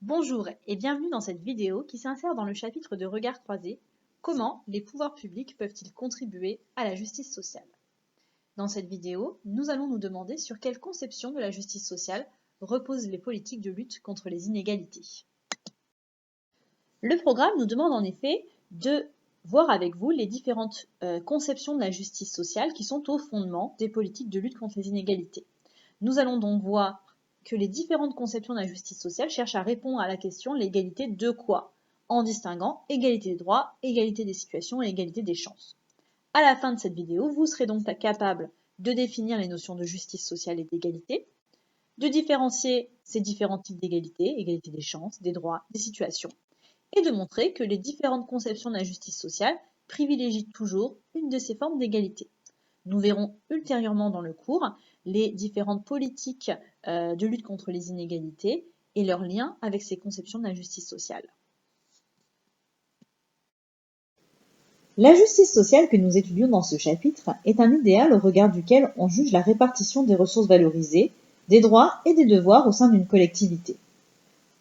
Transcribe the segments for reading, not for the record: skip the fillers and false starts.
Bonjour et bienvenue dans cette vidéo qui s'insère dans le chapitre de Regards croisés, comment les pouvoirs publics peuvent-ils contribuer à la justice sociale? Dans cette vidéo, nous allons nous demander sur quelle conception de la justice sociale reposent les politiques de lutte contre les inégalités. Le programme nous demande en effet de voir avec vous les différentes conceptions de la justice sociale qui sont au fondement des politiques de lutte contre les inégalités. Nous allons donc voir que les différentes conceptions de la justice sociale cherchent à répondre à la question l'égalité de quoi, en distinguant égalité des droits, égalité des situations et égalité des chances. À la fin de cette vidéo, vous serez donc capable de définir les notions de justice sociale et d'égalité, de différencier ces différents types d'égalité, égalité des chances, des droits, des situations, et de montrer que les différentes conceptions de la justice sociale privilégient toujours une de ces formes d'égalité. Nous verrons ultérieurement dans le cours les différentes politiques de lutte contre les inégalités et leurs liens avec ces conceptions de la justice sociale. La justice sociale que nous étudions dans ce chapitre est un idéal au regard duquel on juge la répartition des ressources valorisées, des droits et des devoirs au sein d'une collectivité.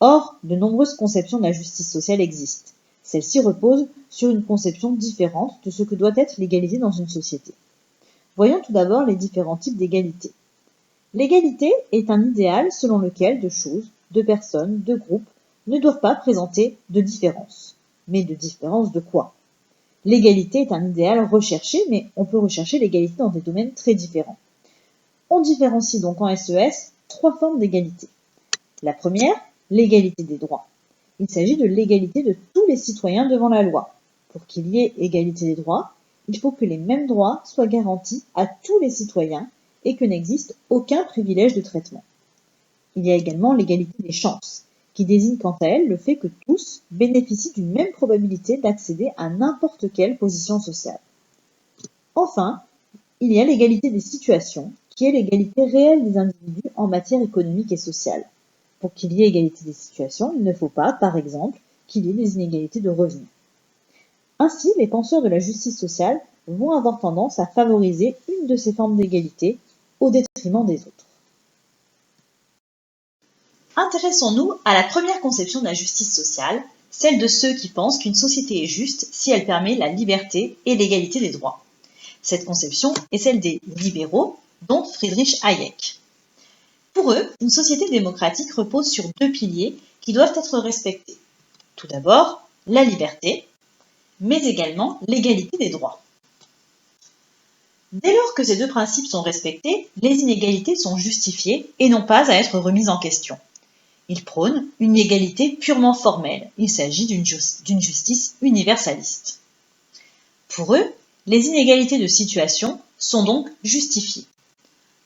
Or, de nombreuses conceptions de la justice sociale existent. Celles-ci reposent sur une conception différente de ce que doit être l'égalité dans une société. Voyons tout d'abord les différents types d'égalité. L'égalité est un idéal selon lequel deux choses, deux personnes, deux groupes ne doivent pas présenter de différence. Mais de différence de quoi? L'égalité est un idéal recherché, mais on peut rechercher l'égalité dans des domaines très différents. On différencie donc en SES trois formes d'égalité. La première, l'égalité des droits. Il s'agit de l'égalité de tous les citoyens devant la loi. Pour qu'il y ait égalité des droits, il faut que les mêmes droits soient garantis à tous les citoyens et que n'existe aucun privilège de traitement. Il y a également l'égalité des chances, qui désigne quant à elle le fait que tous bénéficient d'une même probabilité d'accéder à n'importe quelle position sociale. Enfin, il y a l'égalité des situations, qui est l'égalité réelle des individus en matière économique et sociale. Pour qu'il y ait égalité des situations, il ne faut pas, par exemple, qu'il y ait des inégalités de revenus. Ainsi, les penseurs de la justice sociale vont avoir tendance à favoriser une de ces formes d'égalité au détriment des autres. Intéressons-nous à la première conception de la justice sociale, celle de ceux qui pensent qu'une société est juste si elle permet la liberté et l'égalité des droits. Cette conception est celle des libéraux, dont Friedrich Hayek. Pour eux, une société démocratique repose sur deux piliers qui doivent être respectés. Tout d'abord, la liberté, mais également l'égalité des droits. Dès lors que ces deux principes sont respectés, les inégalités sont justifiées et n'ont pas à être remises en question. Ils prônent une égalité purement formelle, il s'agit d'une justice universaliste. Pour eux, les inégalités de situation sont donc justifiées.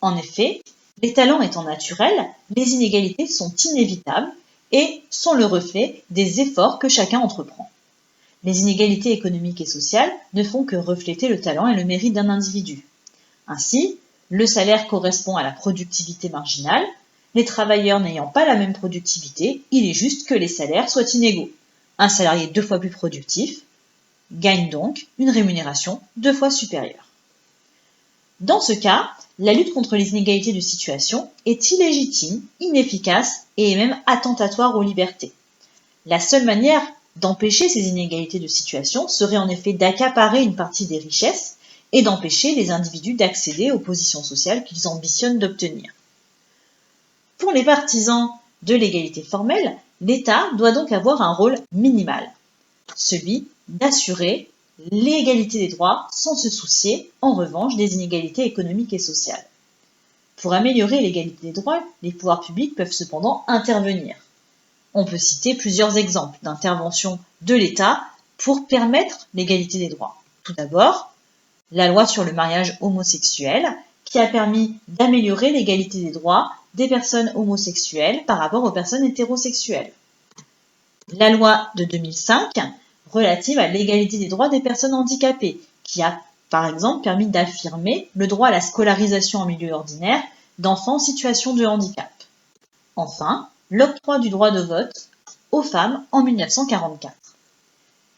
En effet, les talents étant naturels, les inégalités sont inévitables et sont le reflet des efforts que chacun entreprend. Les inégalités économiques et sociales ne font que refléter le talent et le mérite d'un individu. Ainsi, le salaire correspond à la productivité marginale. Les travailleurs n'ayant pas la même productivité, il est juste que les salaires soient inégaux. Un salarié 2 fois plus productif gagne donc une rémunération 2 fois supérieure. Dans ce cas, la lutte contre les inégalités de situation est illégitime, inefficace et même attentatoire aux libertés. La seule manière d'empêcher ces inégalités de situation serait en effet d'accaparer une partie des richesses et d'empêcher les individus d'accéder aux positions sociales qu'ils ambitionnent d'obtenir. Pour les partisans de l'égalité formelle, l'État doit donc avoir un rôle minimal, celui d'assurer l'égalité des droits sans se soucier, en revanche, des inégalités économiques et sociales. Pour améliorer l'égalité des droits, les pouvoirs publics peuvent cependant intervenir. On peut citer plusieurs exemples d'intervention de l'État pour permettre l'égalité des droits. Tout d'abord, la loi sur le mariage homosexuel, qui a permis d'améliorer l'égalité des droits des personnes homosexuelles par rapport aux personnes hétérosexuelles. La loi de 2005, relative à l'égalité des droits des personnes handicapées, qui a par exemple permis d'affirmer le droit à la scolarisation en milieu ordinaire d'enfants en situation de handicap. Enfin, l'octroi du droit de vote aux femmes en 1944.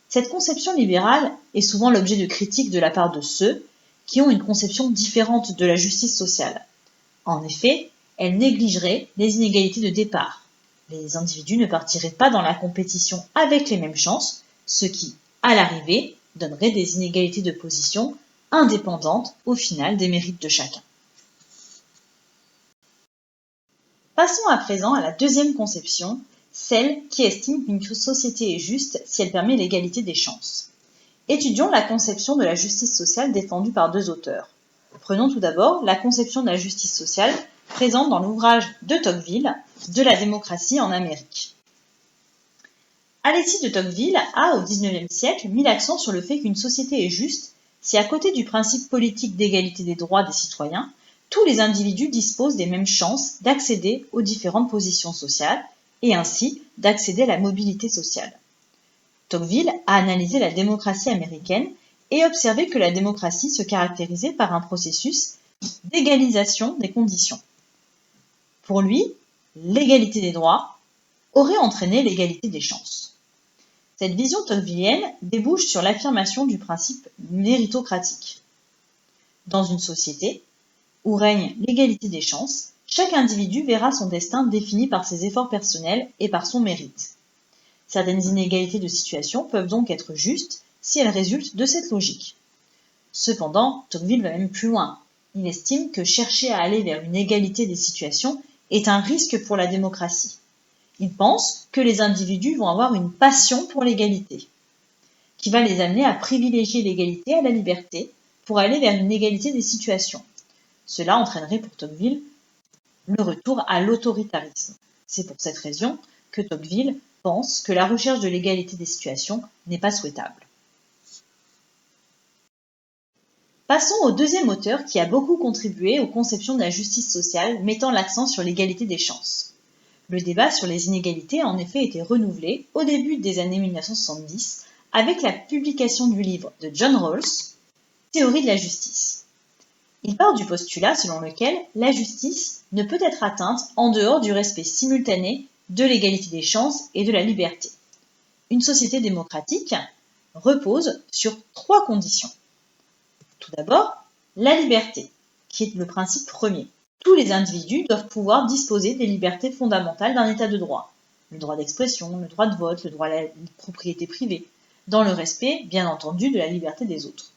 Cette conception libérale est souvent l'objet de critiques de la part de ceux qui ont une conception différente de la justice sociale. En effet, elle négligerait les inégalités de départ. Les individus ne partiraient pas dans la compétition avec les mêmes chances, ce qui, à l'arrivée, donnerait des inégalités de position indépendantes au final des mérites de chacun. Passons à présent à la deuxième conception, celle qui estime qu'une société est juste si elle permet l'égalité des chances. Étudions la conception de la justice sociale défendue par deux auteurs. Prenons tout d'abord la conception de la justice sociale présente dans l'ouvrage de Tocqueville « De la démocratie en Amérique ». Alexis de Tocqueville a, au XIXe siècle, mis l'accent sur le fait qu'une société est juste si, à côté du principe politique d'égalité des droits des citoyens, tous les individus disposent des mêmes chances d'accéder aux différentes positions sociales et ainsi d'accéder à la mobilité sociale. Tocqueville a analysé la démocratie américaine et observé que la démocratie se caractérisait par un processus d'égalisation des conditions. Pour lui, l'égalité des droits aurait entraîné l'égalité des chances. Cette vision tocquevillienne débouche sur l'affirmation du principe méritocratique. Dans une société où règne l'égalité des chances, chaque individu verra son destin défini par ses efforts personnels et par son mérite. Certaines inégalités de situation peuvent donc être justes si elles résultent de cette logique. Cependant, Tocqueville va même plus loin. Il estime que chercher à aller vers une égalité des situations est un risque pour la démocratie. Il pense que les individus vont avoir une passion pour l'égalité, qui va les amener à privilégier l'égalité à la liberté pour aller vers une égalité des situations. Cela entraînerait pour Tocqueville le retour à l'autoritarisme. C'est pour cette raison que Tocqueville pense que la recherche de l'égalité des situations n'est pas souhaitable. Passons au deuxième auteur qui a beaucoup contribué aux conceptions de la justice sociale mettant l'accent sur l'égalité des chances. Le débat sur les inégalités a en effet été renouvelé au début des années 1970 avec la publication du livre de John Rawls, Théorie de la justice. Il part du postulat selon lequel la justice ne peut être atteinte en dehors du respect simultané de l'égalité des chances et de la liberté. Une société démocratique repose sur trois conditions. Tout d'abord, la liberté, qui est le principe premier. Tous les individus doivent pouvoir disposer des libertés fondamentales d'un état de droit. Le droit d'expression, le droit de vote, le droit à la propriété privée, dans le respect, bien entendu, de la liberté des autres.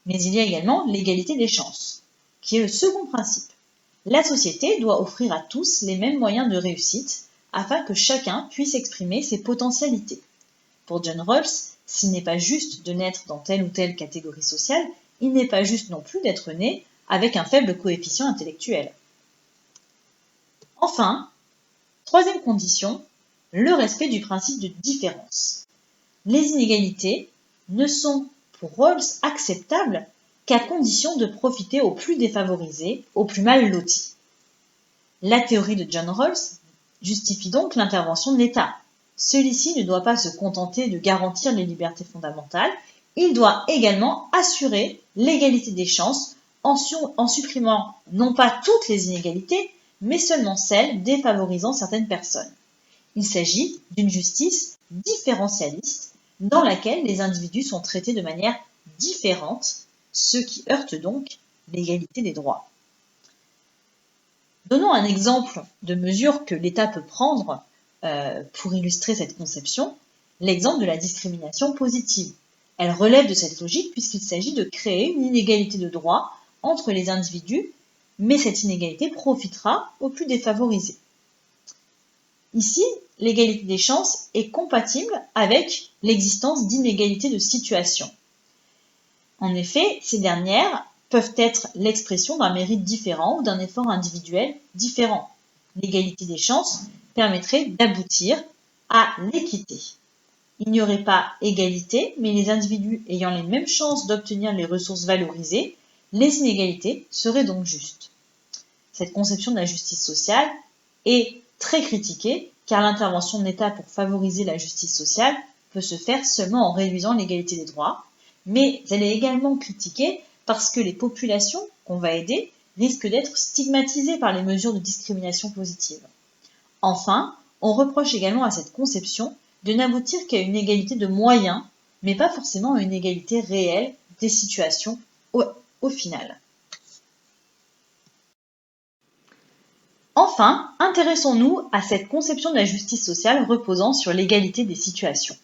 Mais il y a également l'égalité des chances, qui est le second principe. La société doit offrir à tous les mêmes moyens de réussite afin que chacun puisse exprimer ses potentialités. Pour John Rawls, s'il n'est pas juste de naître dans telle ou telle catégorie sociale, il n'est pas juste non plus d'être né avec un faible coefficient intellectuel. Enfin, troisième condition, le respect du principe de différence. Les inégalités ne sont pour Rawls acceptables qu'à condition de profiter aux plus défavorisés, aux plus mal lotis. La théorie de John Rawls justifie donc l'intervention de l'État. Celui-ci ne doit pas se contenter de garantir les libertés fondamentales, il doit également assurer l'égalité des chances en supprimant non pas toutes les inégalités, mais seulement celles défavorisant certaines personnes. Il s'agit d'une justice différentialiste dans laquelle les individus sont traités de manière différente, ce qui heurte donc l'égalité des droits. Donnons un exemple de mesure que l'État peut prendre pour illustrer cette conception, l'exemple de la discrimination positive. Elle relève de cette logique puisqu'il s'agit de créer une inégalité de droits entre les individus, mais cette inégalité profitera aux plus défavorisés. Ici, l'égalité des chances est compatible avec l'existence d'inégalités de situation. En effet, ces dernières peuvent être l'expression d'un mérite différent ou d'un effort individuel différent. L'égalité des chances permettrait d'aboutir à l'équité. Il n'y aurait pas égalité, mais les individus ayant les mêmes chances d'obtenir les ressources valorisées, les inégalités seraient donc justes. Cette conception de la justice sociale est très critiquée car l'intervention de l'État pour favoriser la justice sociale peut se faire seulement en réduisant l'égalité des droits, mais elle est également critiquée parce que les populations qu'on va aider risquent d'être stigmatisées par les mesures de discrimination positive. Enfin, on reproche également à cette conception de n'aboutir qu'à une égalité de moyens, mais pas forcément à une égalité réelle des situations au final. Enfin, intéressons-nous à cette conception de la justice sociale reposant sur l'égalité des situations.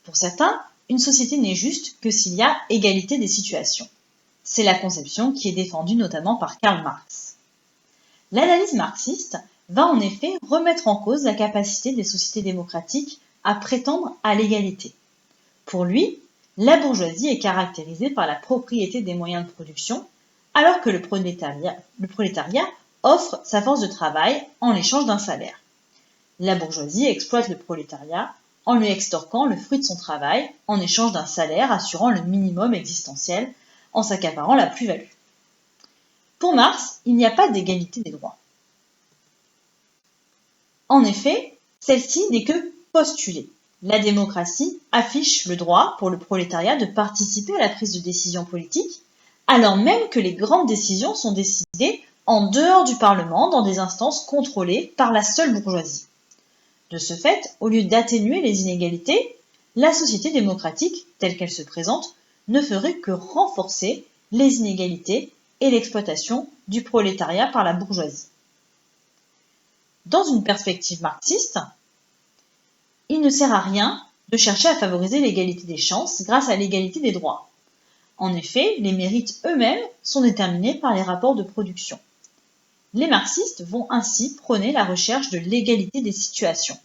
Pour certains, une société n'est juste que s'il y a égalité des situations. C'est la conception qui est défendue notamment par Karl Marx. L'analyse marxiste va en effet remettre en cause la capacité des sociétés démocratiques à prétendre à l'égalité. Pour lui, la bourgeoisie est caractérisée par la propriété des moyens de production, alors que le prolétariat offre sa force de travail en échange d'un salaire. La bourgeoisie exploite le prolétariat en lui extorquant le fruit de son travail en échange d'un salaire assurant le minimum existentiel en s'accaparant la plus-value. Pour Marx, il n'y a pas d'égalité des droits. En effet, celle-ci n'est que postulée. La démocratie affiche le droit pour le prolétariat de participer à la prise de décision politique, alors même que les grandes décisions sont décidées en dehors du Parlement dans des instances contrôlées par la seule bourgeoisie. De ce fait, au lieu d'atténuer les inégalités, la société démocratique, telle qu'elle se présente, ne ferait que renforcer les inégalités et l'exploitation du prolétariat par la bourgeoisie. Dans une perspective marxiste, il ne sert à rien de chercher à favoriser l'égalité des chances grâce à l'égalité des droits. En effet, les mérites eux-mêmes sont déterminés par les rapports de production. Les marxistes vont ainsi prôner la recherche de l'égalité des situations.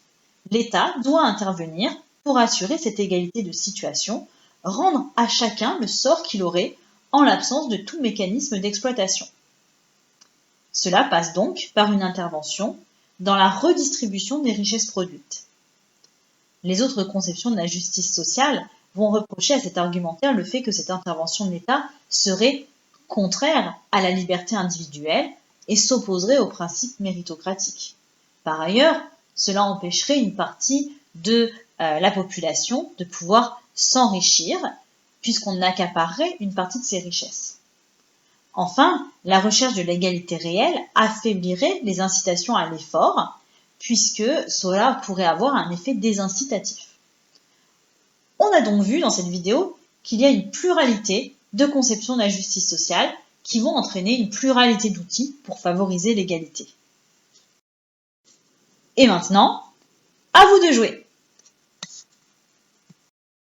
L'État doit intervenir pour assurer cette égalité de situation, rendre à chacun le sort qu'il aurait en l'absence de tout mécanisme d'exploitation. Cela passe donc par une intervention dans la redistribution des richesses produites. Les autres conceptions de la justice sociale vont reprocher à cet argumentaire le fait que cette intervention de l'État serait contraire à la liberté individuelle et s'opposerait au principe méritocratique. Par ailleurs, cela empêcherait une partie de la population de pouvoir s'enrichir puisqu'on accaparerait une partie de ses richesses. Enfin, la recherche de l'égalité réelle affaiblirait les incitations à l'effort puisque cela pourrait avoir un effet désincitatif. On a donc vu dans cette vidéo qu'il y a une pluralité de conceptions de la justice sociale qui vont entraîner une pluralité d'outils pour favoriser l'égalité. Et maintenant, à vous de jouer!